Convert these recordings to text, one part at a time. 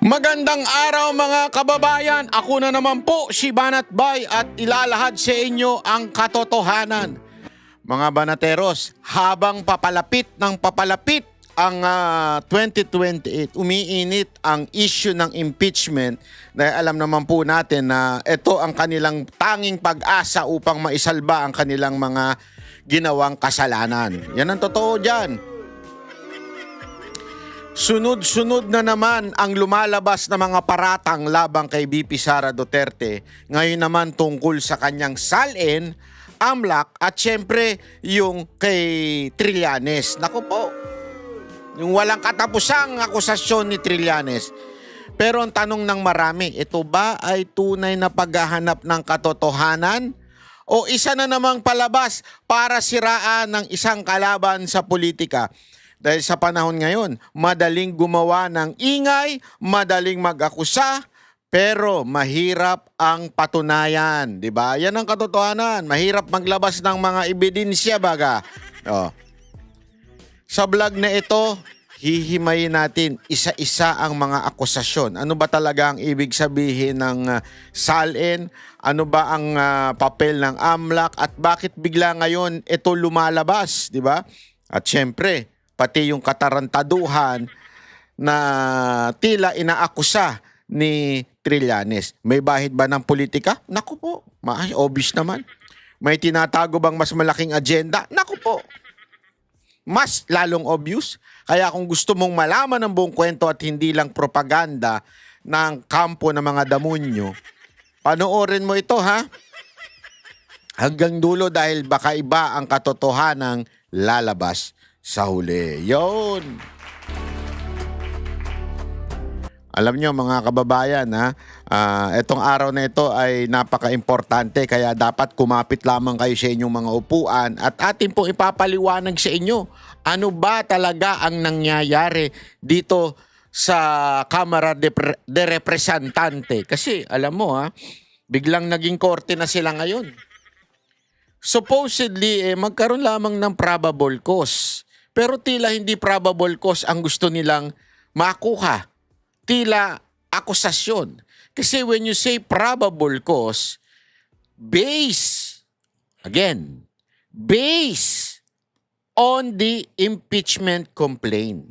Magandang araw mga kababayan, ako na naman po si Banat Bay at ilalahad sa inyo ang katotohanan. Mga banateros, habang papalapit ng papalapit ang 2028, umiinit ang issue ng impeachment dahil alam naman po natin na ito ang kanilang tanging pag-asa upang maisalba ang kanilang mga ginawang kasalanan. Yan ang totoo dyan. Sunod-sunod na naman ang lumalabas na mga paratang labang kay VP Sara Duterte. Ngayon naman tungkol sa kanyang salin, AMLAC at syempre yung kay Trillanes. Naku po, yung walang katapusang akusasyon ni Trillanes. Pero ang tanong ng marami, ito ba ay tunay na paghahanap ng katotohanan? O isa na namang palabas para siraan ng isang kalaban sa politika? Dahil sa panahon ngayon, madaling gumawa ng ingay, madaling mag-akusa, pero mahirap ang patunayan, 'di ba? Yan ang katotohanan. Mahirap maglabas ng mga ebidensya baga. Oh. Sa vlog na ito, hihimayin natin isa-isa ang mga akusasyon. Ano ba talaga ang ibig sabihin ng salin? Ano ba ang papel ng AMLAC at bakit bigla ngayon ito lumalabas, 'di ba? At syempre, pati yung katarantaduhan na tila inaakusa ni Trillanes. May bahid ba ng politika? Naku po, obvious naman. May tinatago bang mas malaking agenda? Naku po, mas lalong obvious. Kaya kung gusto mong malaman ang buong kwento at hindi lang propaganda ng kampo ng mga damonyo, panoorin mo ito ha. Hanggang dulo dahil baka iba ang katotohanang lalabas sa huli. Yun. Alam nyo mga kababayan, itong araw na ito ay napaka-importante kaya dapat kumapit lamang kayo sa inyong mga upuan at atin pong ipapaliwanag sa inyo ano ba talaga ang nangyayari dito sa Kamara de Representante. Kasi alam mo biglang naging korte na sila ngayon. Supposedly, magkaroon lamang ng probable cause. Pero tila hindi probable cause ang gusto nilang makuha. Tila akusasyon. Kasi when you say probable cause, based on the impeachment complaint.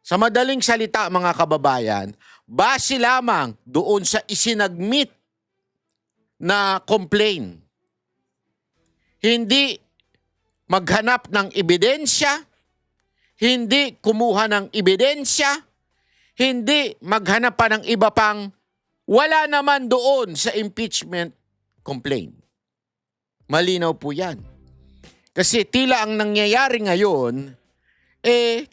Sa madaling salita mga kababayan, base lamang doon sa isinagmit na complaint. Hindi maghanap ng ebidensya, hindi kumuha ng ebidensya, hindi maghanap pa ng iba pang wala naman doon sa impeachment complaint. Malinaw po yan. Kasi tila ang nangyayari ngayon,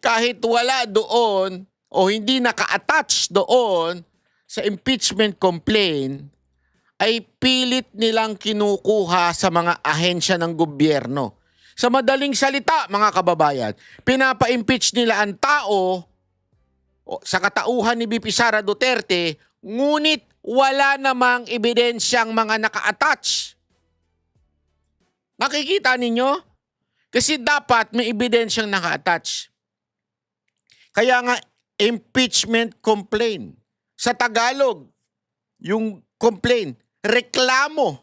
kahit wala doon o hindi naka-attach doon sa impeachment complaint, ay pilit nilang kinukuha sa mga ahensya ng gobyerno. Sa madaling salita, mga kababayan, pinapa-impeach nila ang tao sa katauhan ni VP Sara Duterte, ngunit wala namang ebidensyang mga naka-attach. Nakikita ninyo? Kasi dapat may ebidensyang naka-attach. Kaya nga, impeachment complaint. Sa Tagalog, yung complaint, reklamo.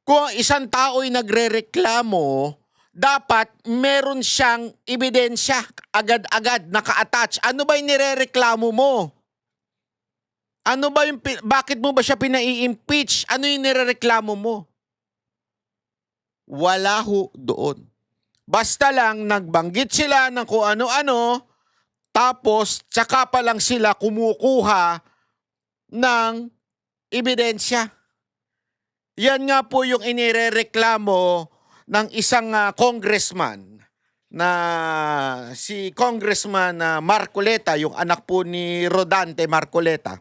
Kung isang tao ay nagre-reklamo, dapat meron siyang ebidensya agad-agad naka-attach. Ano ba yung nirereklamo mo? Ano ba yung bakit mo ba siya pinai-impeach? Ano yung nirereklamo mo? Wala ho doon. Basta lang nagbanggit sila ng kung ano-ano, tapos tsaka pa lang sila kumukuha ng ebidensya. Yan nga po yung inirereklamo ng isang congressman na si Congressman Marcoleta, yung anak po ni Rodante Marcoleta.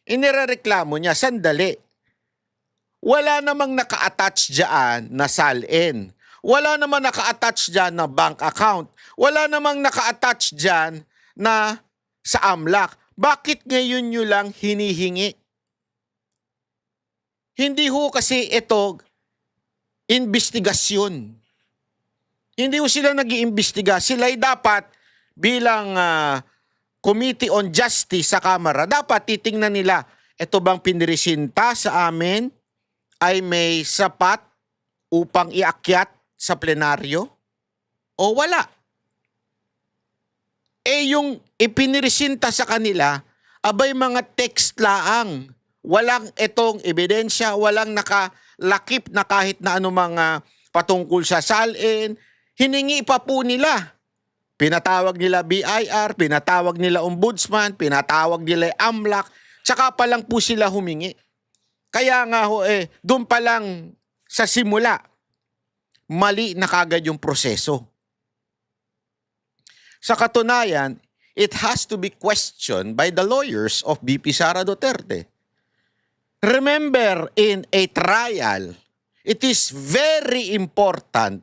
Inirereklamo niya, sandali. Wala namang naka-attach dyan na salin. Wala namang naka-attach dyan na bank account. Wala namang naka-attach dyan na sa AMLAC. Bakit ngayon nyo lang hinihingi? Hindi ho kasi ito investigasyon. Hindi ho sila nag-iimbestiga. Sila'y dapat bilang Committee on Justice sa Kamara, dapat titingnan nila, ito bang pinirisinta sa amin ay may sapat upang iakyat sa plenaryo o wala? Yung ipinirisinta sa kanila, abay mga text laang. Walang itong ebidensya, walang nakalakip na kahit na anumang patungkol sa salin. Hiningi pa po nila. Pinatawag nila BIR, pinatawag nila Ombudsman, pinatawag nila AMLAC, tsaka pa lang po sila humingi. Kaya nga doon pa lang sa simula, mali na kagad yung proseso. Sa katunayan, it has to be questioned by the lawyers of VP Sara Duterte. Remember, in a trial, it is very important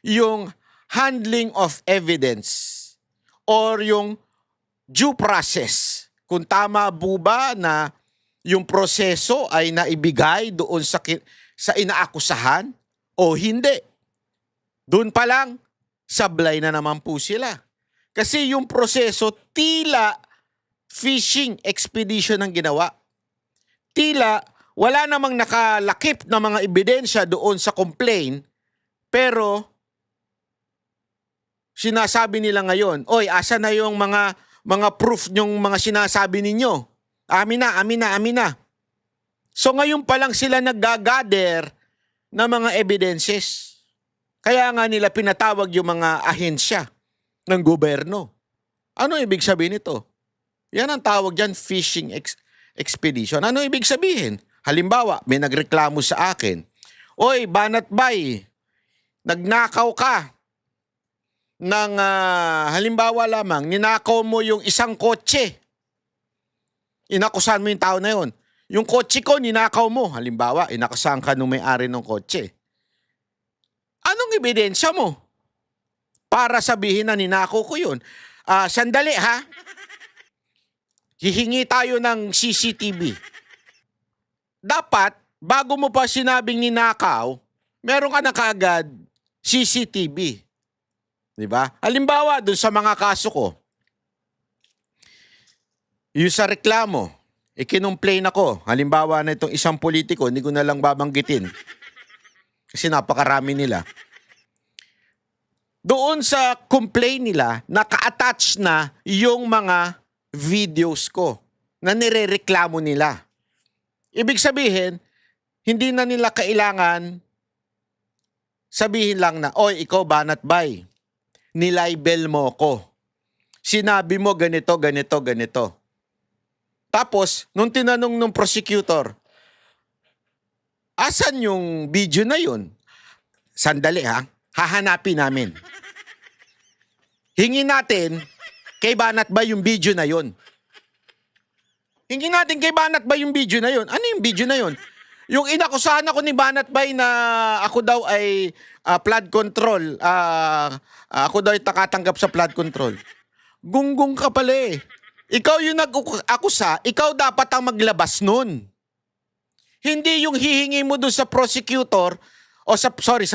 yung handling of evidence or yung due process. Kung tama po ba na yung proseso ay naibigay doon sa inaakusahan o hindi. Doon pa lang, sablay na naman po sila. Kasi yung proseso, tila fishing expedition ang ginawa. Tila wala namang nakalakip na mga ebidensya doon sa complaint, pero sinasabi nila ngayon, oy, asa na yung mga proof nyong mga sinasabi ninyo? Amin na. So ngayon pa lang sila naggagather ng mga evidences. Kaya nga nila pinatawag yung mga ahensya ng gobyerno. Ano ibig sabihin nito? Yan ang tawag dyan, fishing expedition. Ano ibig sabihin? Halimbawa, may nagreklamo sa akin, oy, Banat Bay, nagnakaw ka ng, halimbawa lamang, ninakaw mo yung isang kotse. Inakusahan mo yung tao na yun. Yung kotse ko, ninakaw mo. Halimbawa, inakusahan ka nung may-ari ng kotse. Anong ebidensya mo para sabihin na ninakaw ko yun? Sandali ha. Hihingi tayo ng CCTV. Dapat, bago mo pa sinabing ninakaw, meron ka na kaagad CCTV. Diba? Halimbawa, dun sa mga kaso ko, yung sa reklamo, ikinumplain ako. Halimbawa na itong isang politiko, hindi ko na lang babanggitin. Kasi napakarami nila. Doon sa complaint nila, naka-attach na yung mga videos ko na nirereklamo nila. Ibig sabihin, hindi na nila kailangan sabihin lang na, oy, ikaw Banat Bay, nilibel mo ko. Sinabi mo ganito. Tapos, nung tinanong ng prosecutor, asan yung video na yun? Sandali ha, hahanapin namin. Hingin natin kay Banat Bay yung video na yun. Hingin natin kay Banat Bay yung video na yun. Ano yung video na yun? Yung inakusahan ako ni Banat Bay na ako daw ay flood control. Ako daw ay nakatanggap sa flood control. Gunggong ka pala eh. Ikaw yung nag-akusa, ikaw dapat ang maglabas nun. Hindi yung hihingi mo doon sa prosecutor o sa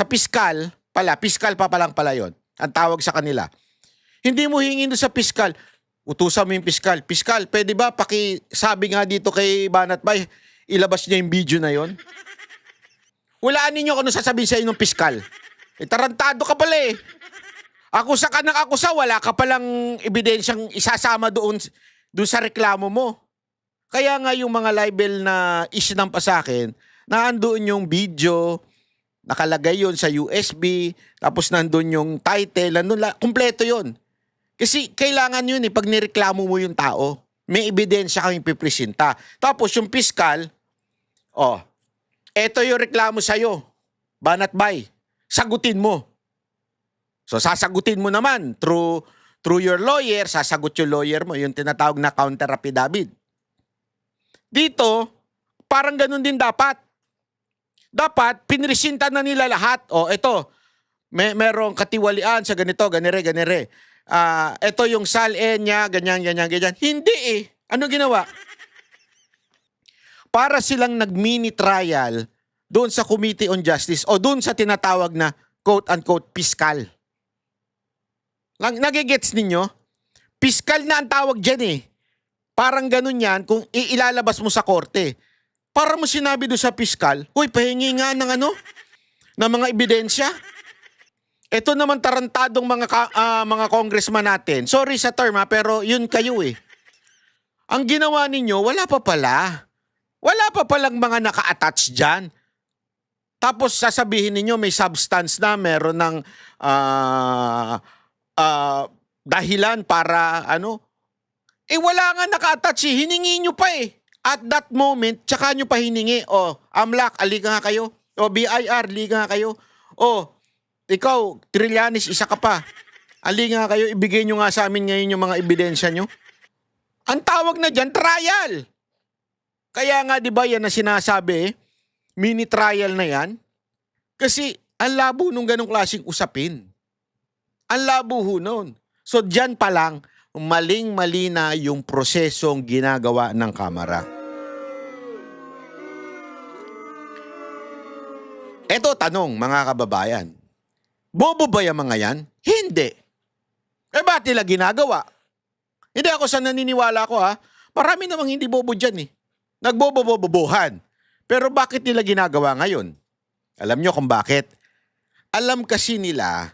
piskal pala. Piskal pa palang pala yun. Ang tawag sa kanila. Hindi mo hingin doon sa piskal. Utusan mo yung piskal. Piskal, pwede ba sabi nga dito kay Banat Bay, ilabas niya yung video na yon? Hulaan ninyo kung ano sasabihin sa inyong piskal. Tarantado ka pala eh. Akusa ka ng akusa, wala ka palang ebidensyang isasama doon sa reklamo mo. Kaya nga yung mga libel na isinampa sa akin, naandoon yung video, nakalagay yon sa USB, tapos nandun yung title, kumpleto yon. Kasi kailangan yun pag nireklamo mo yung tao, may ebidensya kang ipipresenta. Tapos yung piskal, eto yung reklamo sa'yo, Banat Bay, sagutin mo. So sasagutin mo naman through your lawyer, sasagot yung lawyer mo, yung tinatawag na counter affidavit. Dito, parang ganun din dapat. Dapat, pinresinta na nila lahat. Ito, merong katiwalian sa ganire. Ito yung salin niya, ganyan. Hindi eh. Ano ginawa? Para silang nag-mini trial doon sa Committee on Justice o doon sa tinatawag na quote-unquote piskal. Nagigets ninyo? Piskal na ang tawag dyan eh. Parang ganun yan kung ilalabas mo sa korte. Para mo sinabi doon sa piskal, huy, pahingi nga ng ng mga ebidensya. Ito naman tarantadong mga congressman natin. Sorry sa term pero yun kayo eh. Ang ginawa ninyo, wala pa pala. Wala pa palang mga naka-attach dyan. Tapos sasabihin ninyo may substance na, meron ng dahilan para wala nga naka-attach eh. Hiningi nyo pa eh. At that moment, tsaka nyo pa hiningi. AMLAC, aliga nga kayo. BIR, liga nga kayo. Ikaw, Trillanes, isa ka pa. Aliga nga kayo, ibigay nyo nga sa amin ngayon yung mga ebidensya nyo. Ang tawag na dyan, trial. Kaya nga, di ba, yan na sinasabi, mini trial na yan. Kasi, ang labo nung ganong klaseng usapin. Ang labo ho nun. So, dyan pa lang, maling-mali na yung prosesong ginagawa ng Kamara. Eto tanong, mga kababayan. Bobo ba yung mga yan? Hindi. Ba't nila ginagawa? Hindi ako sa naniniwala ko Marami namang hindi bobo dyan eh. Nagbobobobobohan. Pero bakit nila ginagawa ngayon? Alam nyo kung bakit? Alam kasi nila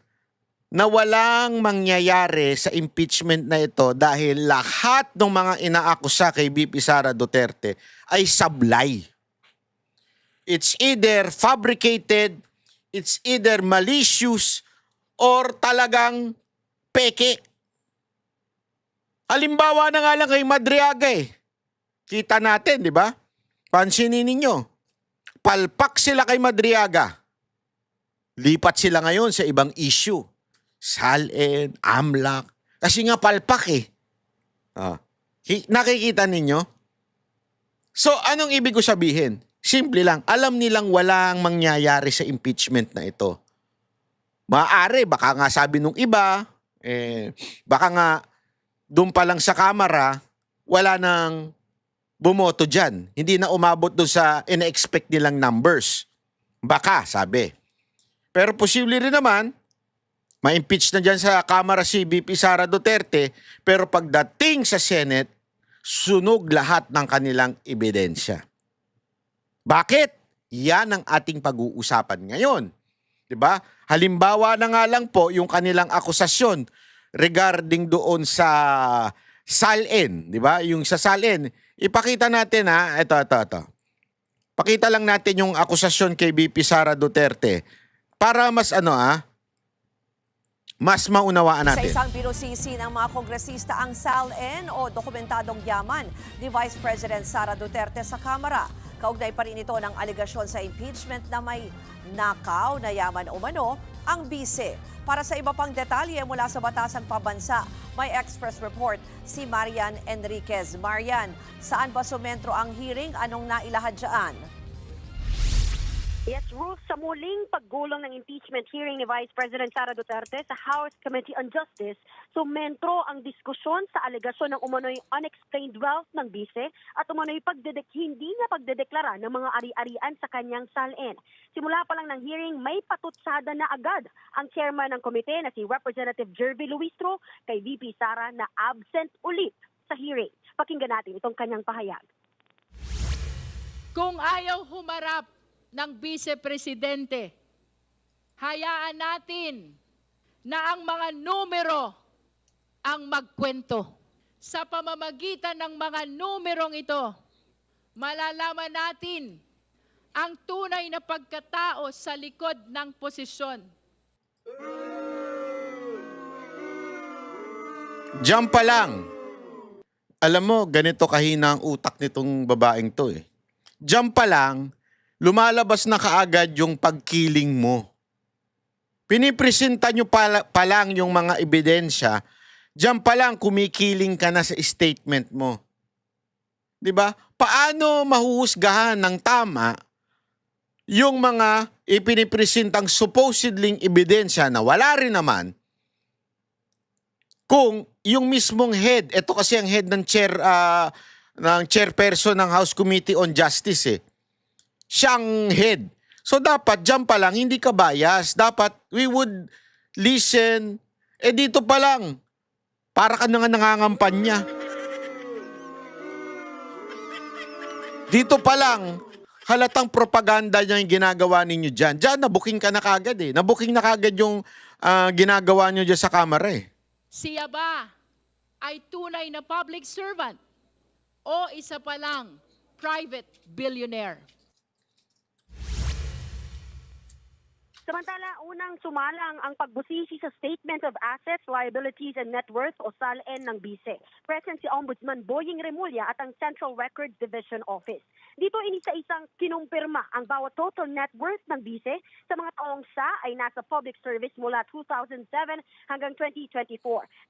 na walang mangyayari sa impeachment na ito dahil lahat ng mga inaakusa kay VP Sara Duterte ay sablay. It's either fabricated, it's either malicious, or talagang peke. Halimbawa na nga lang kay Madriaga eh. Kita natin, di ba? Pansinin ninyo. Palpak sila kay Madriaga. Lipat sila ngayon sa ibang issue. SALN, AMLAC. Kasi nga palpak eh. Nakikita ninyo? So, anong ibig ko sabihin? Simple lang, alam nilang walang mangyayari sa impeachment na ito. Maaari, baka nga sabi nung iba, baka nga doon pa lang sa Kamara, wala nang bumoto dyan. Hindi na umabot doon sa ina-expect nilang numbers. Baka, sabi. Pero posible rin naman, ma-impeach na dyan sa Kamara si VP Sara Duterte, pero pagdating sa Senate, sunog lahat ng kanilang ebidensya. Bakit? Yan ang ating pag-uusapan ngayon. 'Di ba? Halimbawa na nga lang po yung kanilang akusasyon regarding doon sa SALN, 'di ba? Yung sa SALN, ipakita natin ito. Pakita lang natin yung akusasyon kay VP Sara Duterte para mas mas maunawaan natin. Sa isang binusisi ng mga kongresista ang SALN o dokumentadong yaman ni Vice President Sara Duterte sa Kamara. Kaugnay pa rin ito ng aligasyon sa impeachment na may nakaw na yaman umano ang bise. Para sa iba pang detalye mula sa Batasang Pambansa, may express report si Marian Enriquez. Marian, saan ba sumentro ang hearing? Anong nailahad dyan? Yes, Ruth, sa muling paggulong ng impeachment hearing ni Vice President Sara Duterte sa House Committee on Justice, sumentro ang diskusyon sa alegasyon ng umano'y unexplained wealth ng bise at umano'y hindi niya pagdedeklara ng mga ari-arian sa kanyang SALN. Simula pa lang ng hearing, may patutsada na agad ang chairman ng komite na si Representative Jervy Luistro kay VP Sara na absent ulit sa hearing. Pakinggan natin itong kanyang pahayag. Kung ayaw humarap ng Vice-Presidente, hayaan natin na ang mga numero ang magkwento. Sa pamamagitan ng mga numerong ito, malalaman natin ang tunay na pagkatao sa likod ng posisyon. Diyan pa lang. Alam mo, ganito kahina ang utak nitong babaeng to eh. Diyan pa lang, lumalabas na kaagad yung pagkiling mo. Pinipresenta nyo pa lang yung mga ebidensya, diyan pa lang kumikiling ka na sa statement mo. 'Di ba? Paano mahuhusgahan ng tama yung mga ipinipresentang supposedly ebidensya na wala rin naman kung yung mismong head, ito kasi ang head ng chairperson ng House Committee on Justice siyang head. So dapat dyan pa lang, hindi ka bias. Dapat we would listen. Dito pa lang, Para ka na nga nangangampanya. Dito pa lang, halatang propaganda niya yung ginagawa ninyo dyan. Dyan, nabuking ka na kagad eh. Nabuking na kagad yung ginagawa nyo dyan sa kamera eh. Siya ba ay tunay na public servant o isa pa lang private billionaire? Samantala, unang sumalang ang pagbusisi sa Statement of Assets, Liabilities and Net Worth o SALN ng BISE. Present si Ombudsman Boying Remulla at ang Central Records Division Office. Dito inisa-isang kinumpirma ang bawat total net worth ng BISE sa mga taong siya ay nasa public service mula 2007 hanggang 2024.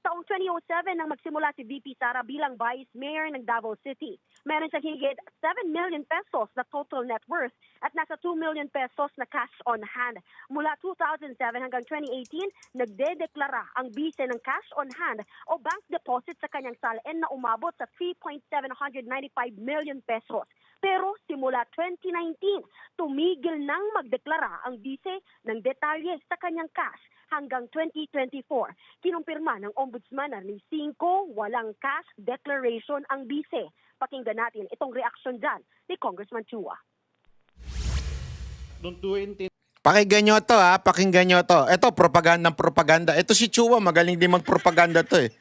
Taong 2007 nang magsimula si VP Sara bilang Vice Mayor ng Davao City. Meron siyang higit 7 million pesos na total net worth at nasa 2 million pesos na cash on hand. Mula 2007 hanggang 2018, nagdedeklara ang BISE ng cash on hand o bank deposit sa kanyang SALN na umabot sa 3.795 million pesos. Pero simula 2019, tumigil nang magdeklara ang BISE ng detalye sa kanyang cash hanggang 2024. Kinumpirma ng Ombudsman na ni 5, walang cash declaration ang BISE. Pakinggan natin itong reaksyon dyan ni Congressman Chua. Pakinggan nyo to ha, pakinggan nyo to. Ito, propaganda ng propaganda. Ito si Chua, magaling din magpropaganda to eh.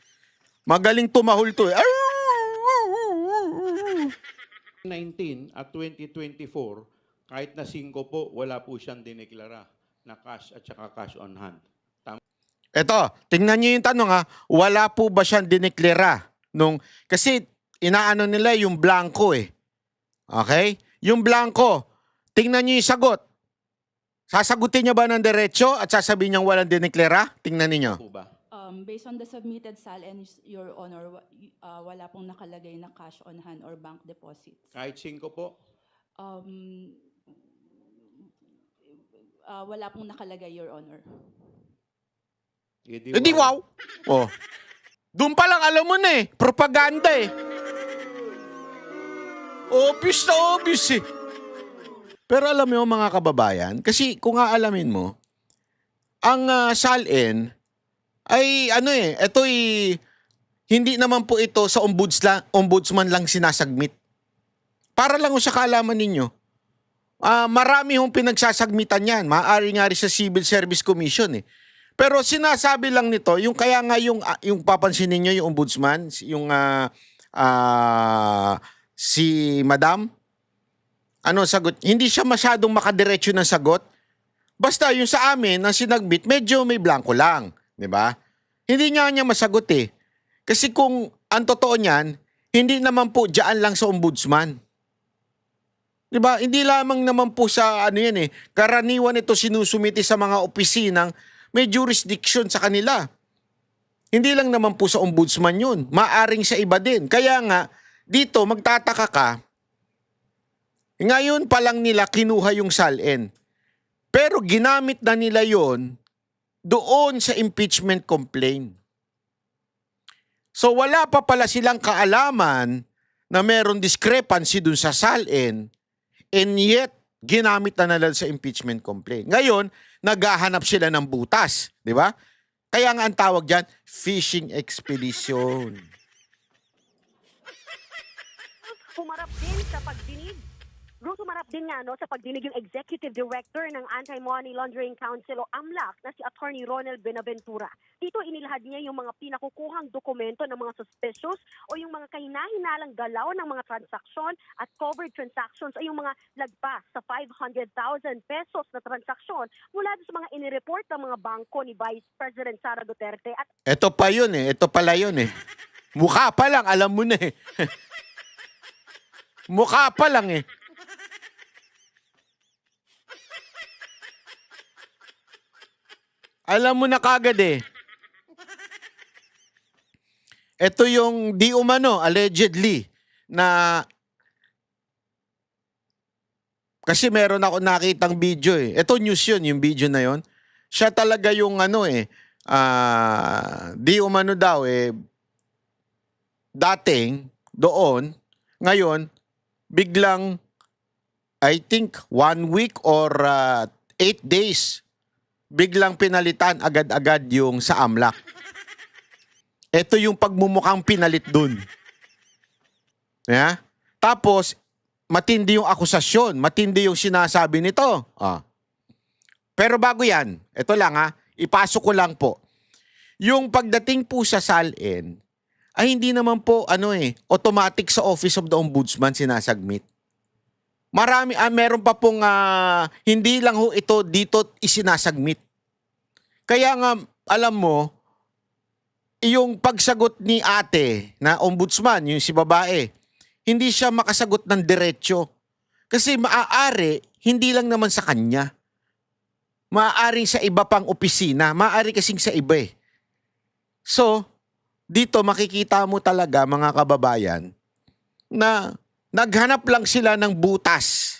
Magaling tumahol to eh. 19 at 2024, kahit na 5 po, wala po siyang dineklara na cash at saka cash on hand. Ito, tingnan nyo yung tanong ha, wala po ba siyang dineklara? Kasi inaano nila yung blanco eh. Okay? Yung blanco, tingnan nyo yung sagot. Sasagutin niya ba ng diretso at sasabihin niyang walang dineklara? Tingnan niyo. Po ba? Based on the submitted SALN, Your Honor, wala pong nakalagay na cash on hand or bank deposits. Kahit 5 po? Wala pong nakalagay, Your Honor. Hindi wow. Oh. Doon pa lang alam mo na eh. Propaganda eh. Obvious na obvious eh. Pero alam mo mga kababayan, kasi kung aalamin mo, ang SALN ay hindi naman po ito sa ombudsman lang sinasagmit. Para lang sa kaalaman ninyo, marami hong pinagsasagmitan yan. Maaari nga rin sa Civil Service Commission eh. Pero sinasabi lang nito, yung kaya nga yung papansin ninyo, yung ombudsman, yung si Madam, sagot? Hindi siya masyadong makadiretso ng sagot. Basta yung sa amin, na sinagbit, medyo may blanco lang. Di ba? Hindi niya masagot eh. Kasi kung ang totoo niyan, hindi naman po dyan lang sa ombudsman. Di ba? Hindi lamang naman po sa yan eh. Karaniwan ito sinusumiti sa mga opisinang may jurisdiction sa kanila. Hindi lang naman po sa ombudsman yun. Maaring sa iba din. Kaya nga, dito magtataka ka, ngayon pa lang nila kinuha yung SALN. Pero ginamit na nila yon doon sa impeachment complaint. So wala pa pala silang kaalaman na meron discrepancy doon sa SALN and yet ginamit na nila sa impeachment complaint. Ngayon, naghahanap sila ng butas. Di ba? Kaya nga ang tawag dyan, fishing expedition. Humarap din sa pagdinig. Humarap din nga sa pagdinig yung Executive Director ng Anti-Money Laundering Council o AMLAC na si Attorney Ronald Benaventura. Dito inilahad niya yung mga pinakukuhang dokumento ng mga suspicious o yung mga kahina-hinalang galaw ng mga transaksyon at covered transactions o yung mga lagpas sa 500,000 pesos na transaksyon mula sa mga inireport ng mga bangko ni Vice President Sara Duterte at Ito pa yun eh. Ito pala yun eh. Mukha pa lang, alam mo na eh. Mukha pa lang eh. Alam mo na kagad eh. Ito yung di umano, allegedly, na kasi meron ako nakitang video eh. Ito news yun, yung video na yun. Siya talaga yung di umano daw eh, dating doon, ngayon, biglang, I think, 1 week or 8 days, biglang pinalitan agad-agad yung sa AMLAC. Ito yung pagmumukhang pinalit dun. Yeah? Tapos, matindi yung akusasyon, matindi yung sinasabi nito. Pero bago yan, ito lang ipasok ko lang po. Yung pagdating po sa SALN, ay hindi naman po automatic sa Office of the Ombudsman sinasubmit. Meron pa pong hindi lang ho ito dito isinasubmit. Kaya nga, alam mo, yung pagsagot ni ate na ombudsman, yung si babae, hindi siya makasagot ng diretsyo. Kasi maaari, hindi lang naman sa kanya. Maaaring sa iba pang opisina. Maaari kasing sa iba eh. So, dito makikita mo talaga mga kababayan na naghanap lang sila ng butas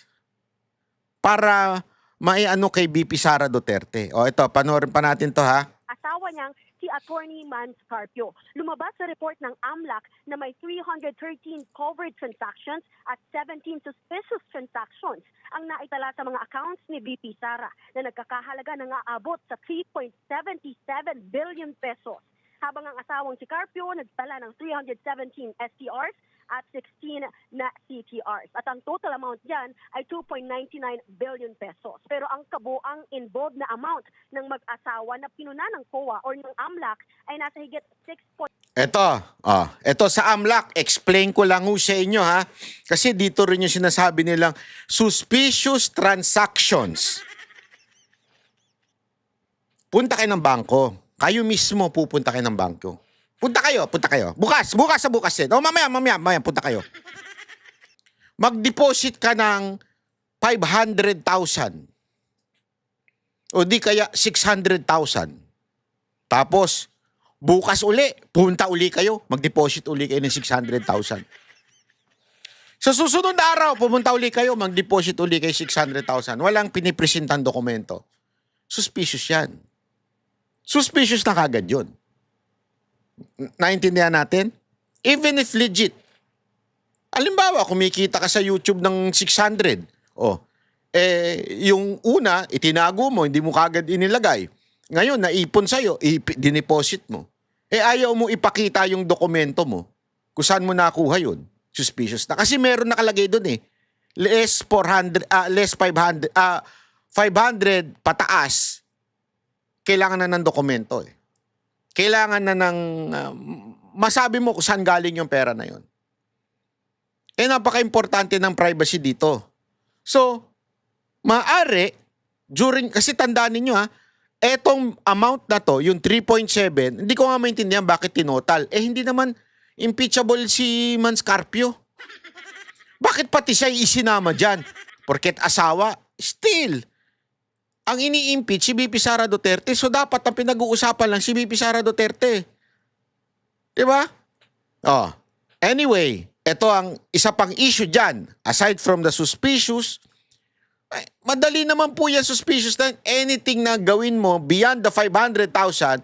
para maiano kay VP Sara Duterte. O ito, panoorin pa natin to Asawa niyang si Attorney Man Scarpio. Lumabas sa report ng AMLAC na may 313 covered transactions at 17 suspicious transactions ang naitala sa mga accounts ni VP Sara na nagkakahalaga ng aabot sa 3.77 billion pesos. Habang ang asawang si Carpio nagtala ng 317 STRs at 16 na CTRs. At ang total amount diyan ay 2.99 billion pesos. Pero ang kabuang involved na amount ng mag-asawa na pinuna ng COA or ng AMLAC ay nasa higit 6. Ito sa AMLAC, explain ko lang sa inyo Kasi dito rin yung sinasabi nilang suspicious transactions. Punta kayo ng bangko. Kayo mismo pupunta kayo ng bangko. Punta kayo. Bukas din. Mamaya, punta kayo. Mag-deposit ka ng 500,000. O di kaya 600,000. Tapos, bukas uli, punta uli kayo. Mag-deposit uli kayo ng 600,000. Sa susunod na araw, pumunta uli kayo, mag-deposit uli kayo 600,000. Walang pinipresentang dokumento. Suspicious yan. Suspicious na kagad yun. Naintindihan natin? Even if legit. Halimbawa, kumikita ka sa YouTube ng 600. Yung una, itinago mo, hindi mo kagad inilagay. Ngayon, naipon sa'yo, dineposit mo. Ayaw mo ipakita yung dokumento mo. Kung saan mo nakuha yun. Suspicious na. Kasi meron nakalagay dun less 500 pataas, kailangan na ng dokumento Kailangan na ng masabi mo kung saan galing yung pera na yun. Napaka-importante ng privacy dito. So, maaari, kasi tandaan ninyo etong amount na to, yung 3.7, hindi ko nga maintindihan bakit tinotal. Hindi naman impeachable si Man Scarpio. Bakit pati siya isinama dyan? Porket asawa, still, ang ini-impeach si VP Sara Duterte, so dapat ang pinag-uusapan lang si VP Sara Duterte. Diba? Anyway, ito ang isa pang issue dyan. Aside from the suspicious, madali naman po yan suspicious na anything na gawin mo beyond the 500,000,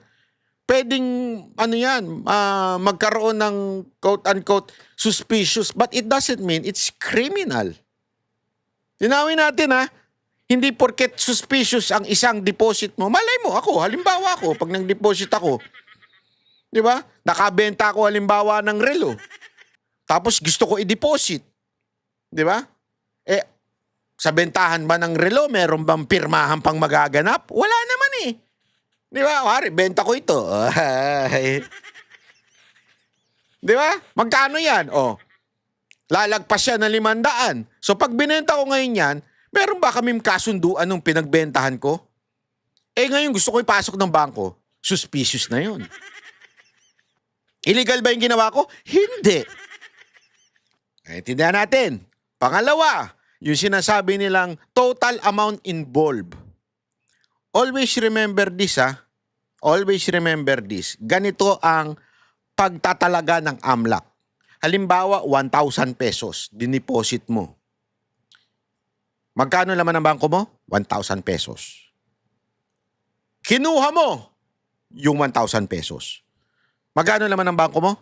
pwedeng magkaroon ng quote-unquote suspicious, but it doesn't mean it's criminal. Tinawin natin hindi porket suspicious ang isang deposit mo. Malay mo, halimbawa ako, pag nag-deposit ako, di ba? Nakabenta ako halimbawa ng relo. Tapos gusto ko i-deposit. Di ba? Sa bentahan ba ng relo, meron bang pirmahan pang magaganap? Wala naman Di ba? Benta ko ito. Di ba? Magkano yan? Lalagpas siya ng 500. So pag binenta ko ngayon yan, meron ba kaming kasunduan nung pinagbentahan ko? Ngayon gusto ko ipasok ng bangko. Suspicious na yun. Illegal ba yung ginawa ko? Hindi. Tindihan natin. Pangalawa, yung sinasabi nilang total amount involved. Always remember this Always remember this. Ganito ang pagtatalaga ng AMLAC. Halimbawa, 1,000 pesos. Dineposit mo. Magkano laman ng bangko mo? 1,000 pesos. Kinuha mo yung 1,000 pesos. Magkano laman ng bangko mo?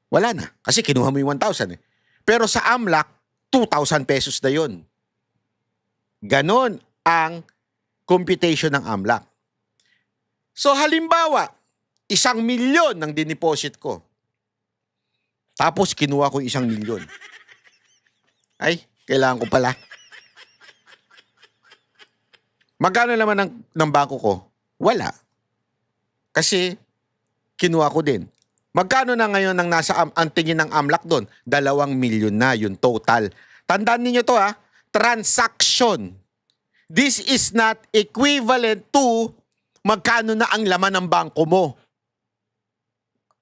Wala na. Kasi kinuha mo yung 1,000 Pero sa AMLAC, 2,000 pesos na yun. Ganon ang computation ng AMLAC. So halimbawa, 1,000,000 ang diniposit ko. Tapos kinuha ko 1,000,000. Ay, kailangan ko pala. Magkano naman ng bangko ko? Wala. Kasi kinuha ko din. Magkano na ngayon ang ang tingin ng AMLAC doon? 2,000,000 na yung total. Tandaan niyo to ha, transaction. This is not equivalent to magkano na ang laman ng bangko mo.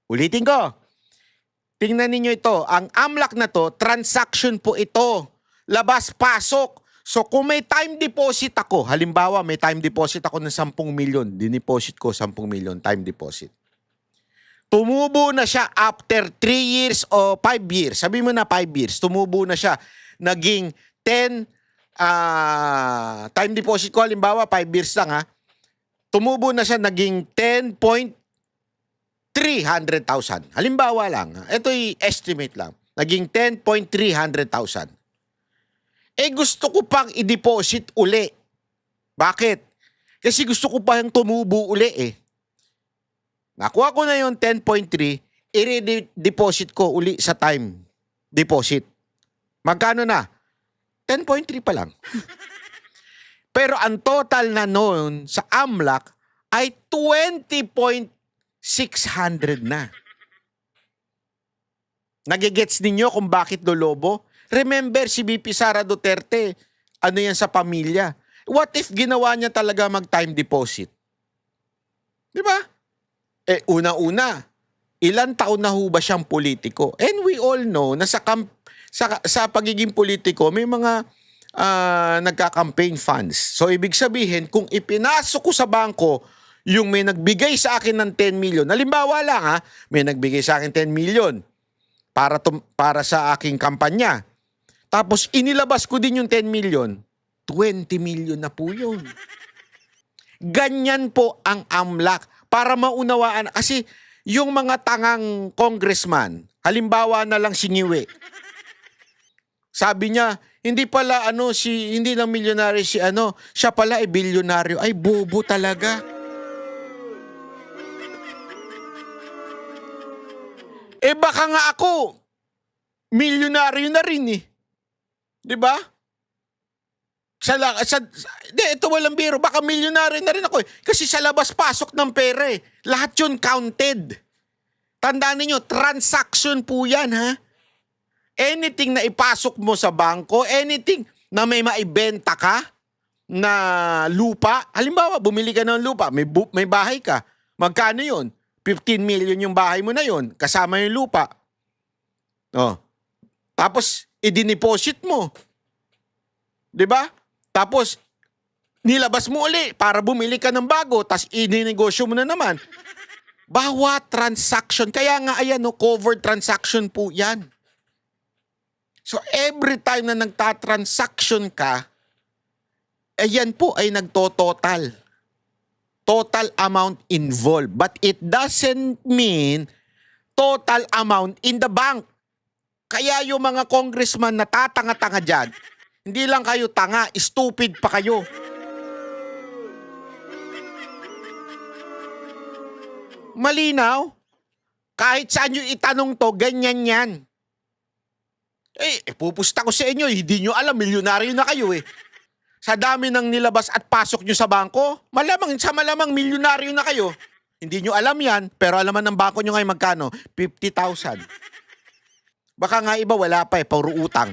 Ulitin ko. Tingnan niyo ito, ang AMLAC na to, transaction po ito. Labas-pasok. So kung may time deposit ako, halimbawa may time deposit ako ng 10,000,000, dineposit ko 10,000,000 time deposit. Tumubo na siya after 3 years o 5 years. Sabi mo na 5 years, tumubo na siya. Naging 10, time deposit ko halimbawa 5 years lang ha. Tumubo na siya, naging 10,300,000. Halimbawa lang, ito'y estimate lang. Naging 10,300,000. Eh gusto ko pang i-deposit uli. Bakit? Kasi gusto ko pa yung tumubo uli eh. Nakuha ko na yung 10.3, i-deposit ko uli sa time deposit. Magkano na? 10.3 pa lang. Pero ang total na noon sa AMLAC ay 20,600 na. Nagigets ninyo kung bakit lolobo? Remember, si VP Sara Duterte, ano yan sa pamilya? What if ginawa niya talaga mag-time deposit? Di ba? Eh, una-una, ilan taon na ho ba siyang politiko? And we all know na sa pagiging politiko, may mga nagka-campaign funds. So, ibig sabihin, kung ipinasok ko sa bangko, yung may nagbigay sa akin ng 10 million, halimbawa lang ha, may nagbigay sa akin 10 million para sa aking kampanya. Tapos inilabas ko din yung 10 million, 20 million na po yun. Ganyan po ang AMLAC para maunawaan. Kasi yung mga tangang congressman, halimbawa na lang si Ngiwe, sabi niya, hindi pala hindi lang milyonaryo siya pala ay bilyonaryo. Ay bobo talaga. Eh baka nga ako, milyonaryo na rin eh. 'Di ba? Ito walang biro. Baka milyonaryo na rin ako eh. Kasi sa labas-pasok ng pera eh. Lahat yun counted. Tandaan niyo, transaction po yan ha. Anything na ipasok mo sa bangko, anything na may maibenta ka na lupa. Halimbawa, bumili ka ng lupa, may bahay ka. Magkano yun? 15 million yung bahay mo na yun. Kasama yung lupa. Oh. Tapos, i-deposit mo. 'Di ba? Tapos, nilabas mo uli para bumili ka ng bago, tapos i-negosyo mo na naman. Bawat transaction, kaya nga ayan, covered transaction po yan. So, every time na nagtatransaction ka, ayan po ay nagtototal. Total amount involved. But it doesn't mean total amount in the bank. Kaya yung mga congressman na tatanga-tanga dyan, hindi lang kayo tanga, stupid pa kayo. Malinaw? Kahit saan nyo itanong to, ganyan yan. Pupusta ko sa inyo, hindi nyo alam, milyonaryo na kayo eh. Sa dami ng nilabas at pasok nyo sa bangko, malamang milyonaryo na kayo. Hindi nyo alam yan, pero alaman ng bangko nyo ngayon magkano? 50,000. Baka nga iba wala pa eh, puro utang.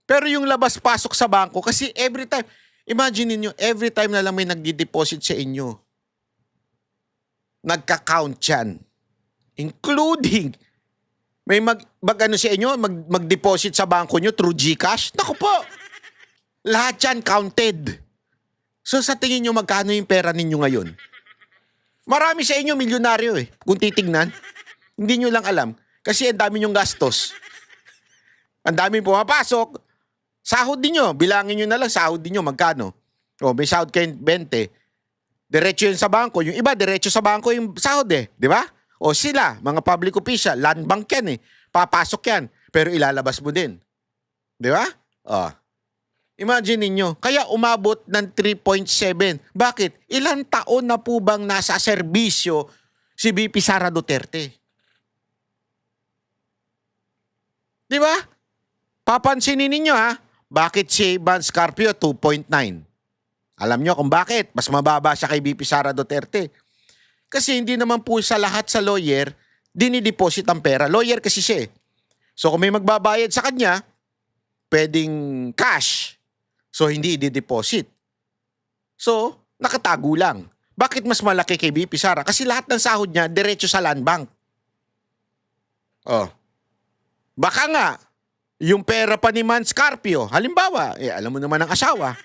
Pero yung labas-pasok sa bangko, kasi every time, imagine niyo every time na lang may nagdi-deposit sa inyo, nagka-count yan. Including, may sa inyo, mag-deposit sa bangko nyo through GCash. Naku po, lahat yan counted. So sa tingin nyo, magkano yung pera ninyo ngayon? Marami sa inyo, milyonaryo eh, kung titignan. Hindi nyo lang alam. Kasi ang dami nyong gastos. Ang dami pumapasok. Sahod din nyo. Bilangin nyo na lang, sahod din nyo. Magkano? O, may sahod kayo 20. Diretso yun sa bangko. Yung iba, diretso sa bangko yung sahod eh. Di ba? O sila, mga public official, land bank yan eh. Papasok yan. Pero ilalabas mo din. Di ba? O. Imagine ninyo, kaya umabot ng 3.7. Bakit? Ilang taon na po bang nasa serbisyo si VP Sara Duterte? Di ba? Papansinin ninyo ha, bakit si Van Scarpio 2.9? Alam nyo kung bakit? Mas mababa siya kay VP Sara Duterte. Kasi hindi naman po sa lahat sa lawyer, dinideposit ang pera. Lawyer kasi siya eh. So kung may magbabayad sa kanya, pwedeng cash. So hindi i-deposit. So, nakatago lang. Bakit mas malaki kay VP Sara? Kasi lahat ng sahod niya, diretso sa land bank. Oh. Baka nga, yung pera pa ni Man Scarpio, halimbawa, alam mo naman ang asawa.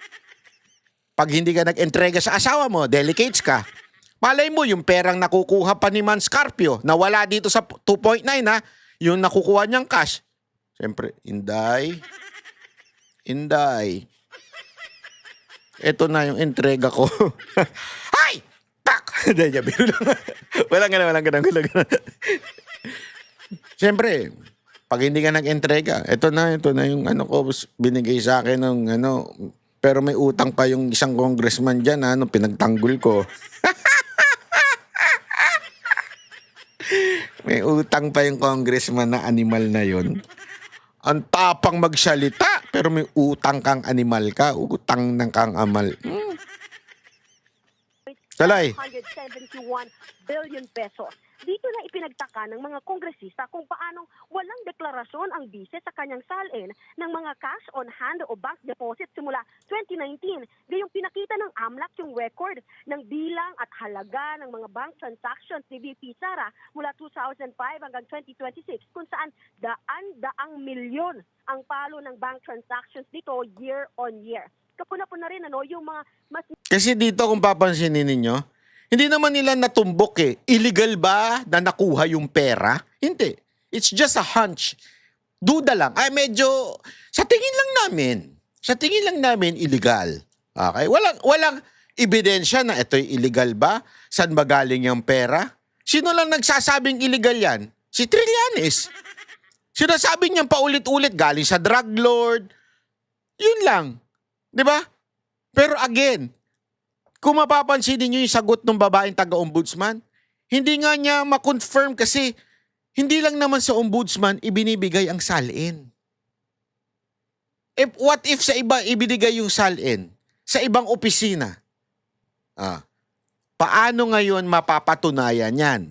Pag hindi ka nag-entrega sa asawa mo, delicates ka. Malay mo, yung perang nakukuha pa ni Man Scarpio, na wala dito sa 2.9 ha, yung nakukuha niyang cash. Siyempre, Inday. Ito na yung entrega ko. Hay! Tak! Hindi, biro lang. Walang ganun. Siyempre, pag hindi ka nag-entrega, ito na yung ko, binigay sa akin ng pero may utang pa yung isang congressman dyan, pinagtanggol ko. May utang pa yung congressman na animal na yon. Ang tapang magsalita, pero may utang kang animal ka. Utang ng kang amal. Salay. 171 billion pesos. Dito na ipinagtaka ng mga kongresista kung paanong walang deklarasyon ang bise sa kanyang salin ng mga cash on hand o bank deposit simula 2019. Gayong pinakita ng AMLAC yung record ng bilang at halaga ng mga bank transactions ni VP Sara mula 2005 hanggang 2026 kung saan daan-daang milyon ang palo ng bank transactions dito year on year. Kapuna-puna rin yung mga mas Kasi dito kung papansinin ninyo, hindi naman nila natumbok eh. Illegal ba na nakuha yung pera? Hindi. It's just a hunch. Duda lang. Ay medyo, sa tingin lang namin illegal. Okay? Walang ebidensya na ito'y illegal ba? Saan ba galing yung pera? Sino lang nagsasabing illegal yan? Si Trillanes. Sinasabi niyang paulit-ulit galing sa drug lord. Yun lang. Di ba? Pero again, kung mapapansin niyo yung sagot ng babaeng taga-ombudsman, hindi nga niya ma-confirm kasi hindi lang naman sa ombudsman ibinibigay ang salin. What if sa iba ibinigay yung salin? Sa ibang opisina? Paano ngayon mapapatunayan yan?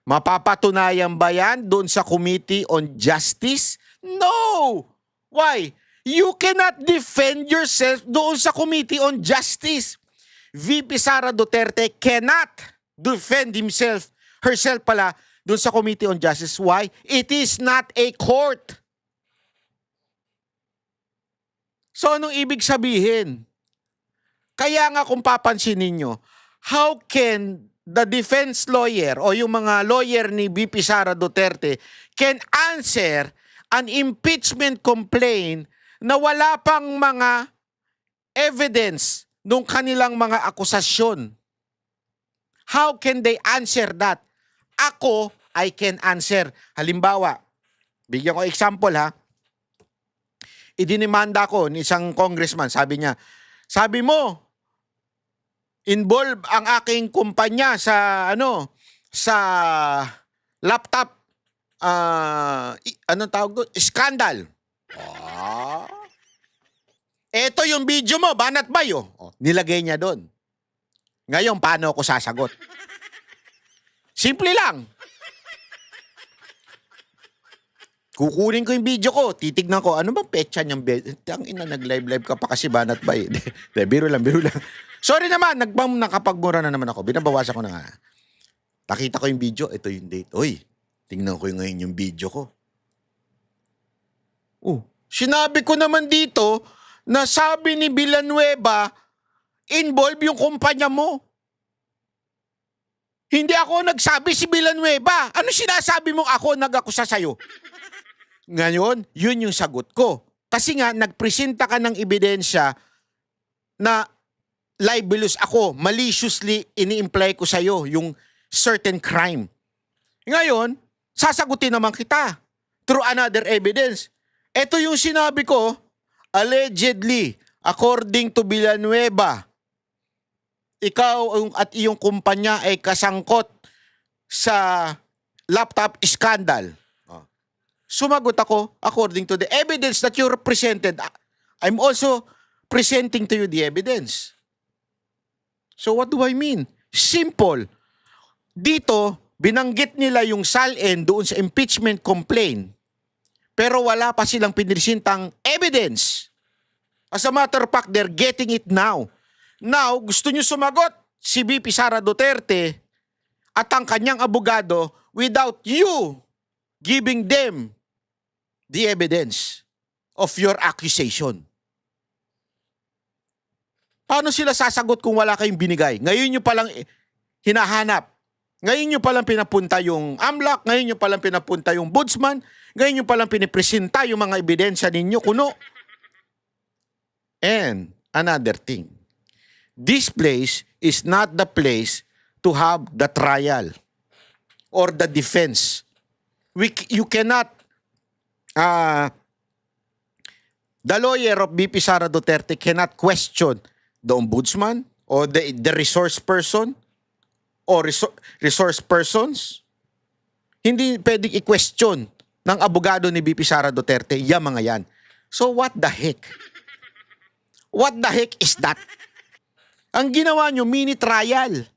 Mapapatunayan ba yan doon sa Committee on Justice? No! Why? You cannot defend yourself doon sa Committee on Justice. VP Sara Duterte cannot defend herself doon sa Committee on Justice. Why? It is not a court. So anong ibig sabihin? Kaya nga kung papansinin nyo, how can the defense lawyer o yung mga lawyer ni VP Sara Duterte can answer an impeachment complaint na wala pang mga evidence nung kanilang mga akusasyon? How can they answer that? Ako, I can answer. Halimbawa, bigyan ko example ha. Idinimanda ko ni isang congressman, sabi mo, involve ang aking kumpanya sa sa laptop anong tawag doon? Scandal. Eto yung video mo, banat bayo. Nilagay niya doon. Ngayon, paano ako sasagot? Simple lang. Kukunin ko yung video ko, titignan ko, ano bang petsa niyang ina, nag-live ka pa kasi banat bayo. Biro lang. Sorry naman, nakapagmura na naman ako. Binabawasan ko na nga. Nakita ko yung video, ito yung date. Uy, tingnan ko ngayon yung video ko. Sinabi ko naman dito, na sabi ni Villanueva, involve yung kumpanya mo. Hindi ako nagsabi, si Villanueva. Ano sinasabi mo ako nag-akusa sa'yo? Ngayon, yun yung sagot ko. Kasi nga, nagpresenta ka ng ebidensya na libelous ako, maliciously ini-imply ko sa'yo yung certain crime. Ngayon, sasagutin naman kita through another evidence. Ito yung sinabi ko, allegedly, according to Villanueva, ikaw at iyong kumpanya ay kasangkot sa laptop scandal. Oh. Sumagot ako, according to the evidence that you presented, I'm also presenting to you the evidence. So what do I mean? Simple. Dito, binanggit nila yung SALN doon sa impeachment complaint, pero wala pa silang pinipresentang evidence. As a matter of fact, they're getting it now. Now, gusto nyo sumagot si VP Sara Duterte at ang kanyang abogado without you giving them the evidence of your accusation. Paano sila sasagot kung wala kayong binigay? Ngayon nyo palang hinahanap. Ngayon nyo palang pinapunta yung AMLAC, ngayon nyo palang pinapunta yung Ombudsman, ngayon nyo palang pinipresenta yung mga ebidensya ninyo, kuno. And another thing, this place is not the place to have the trial or the defense. You cannot, the lawyer of VP Sara Duterte cannot question the ombudsman or the resource person or resource persons. Hindi pwedeng i-question ng abogado ni VP Sara Duterte yung mga yan. So what the heck? What the heck is that? Ang ginawa nyo, mini trial.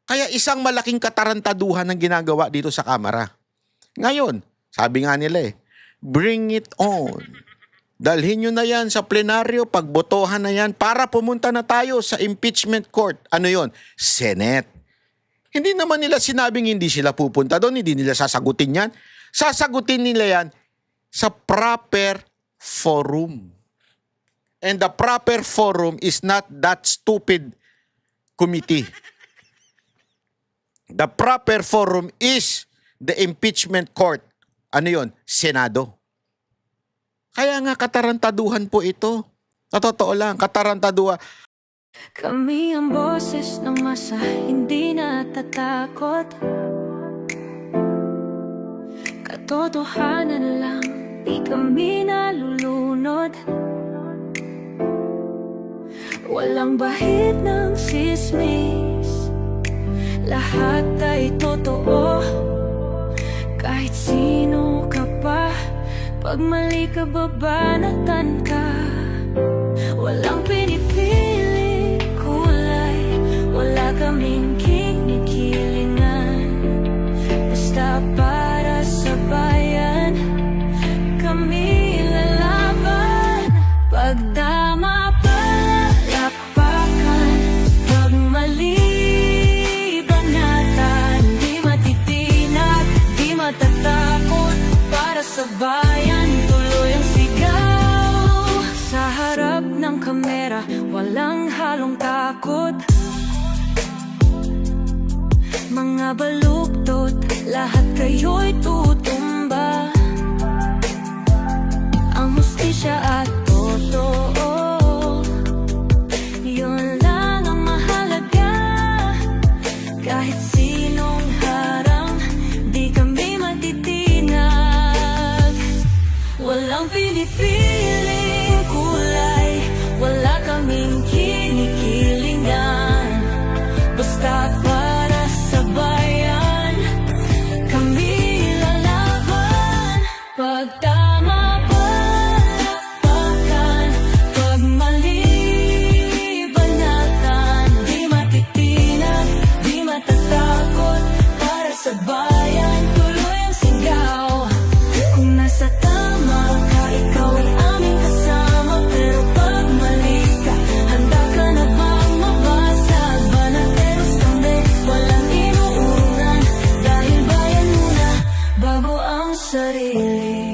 Kaya isang malaking katarantaduhan ang ginagawa dito sa Kamara. Ngayon, sabi nga nila bring it on. Dalhin nyo na yan sa plenaryo, pagbotohan na yan para pumunta na tayo sa impeachment court. Ano yon? Senate. Hindi naman nila sinabing hindi sila pupunta doon, hindi nila sasagutin yan. Sasagutin nila yan sa proper forum. And the proper forum is not that stupid committee. The proper forum is the impeachment court. Ano yon? Senado. Kaya nga katarantaduhan po ito. Sa totoo lang, katarantaduhan. Kami ang boses ng masa, hindi natatakot. Katotohanan lang, di kami nalulunod. Walang bahid ng sismis, lahat ay totoo. Kahit sino ka pa, pag mali ka, babanatan ka. Walang pinipili kulay, wala kaming kinikilingan. Basta para sa bayan, kami lalaban. Pag tama palapakan, pag mali banatan, di matitinag, di matatakot. Para sa bayan, tuloy ang sigaw. Sa harap ng kamera, walang halong takot. Mga baluktot, lahat kayo'y tutumba. Ang hustisya at totoo, yun lang ang mahalaga. Kahit sinong harang, di kami matitinag. Walang pinipiling kulay, wala kaming kinikilingan. Basta para sa bayan, kami lalaban. Pag tama palapakan, pag mali banatan, di matitinag, di matatakot. Para sa bayan, tuloy ang sigaw. Kung nasa tama ka, ikaw ay aming kasama. Pero pag mali ka, handa ka na bang mabasag? Banateros kami, walang inuunan. Dahil bayan muna, bago ang sarili.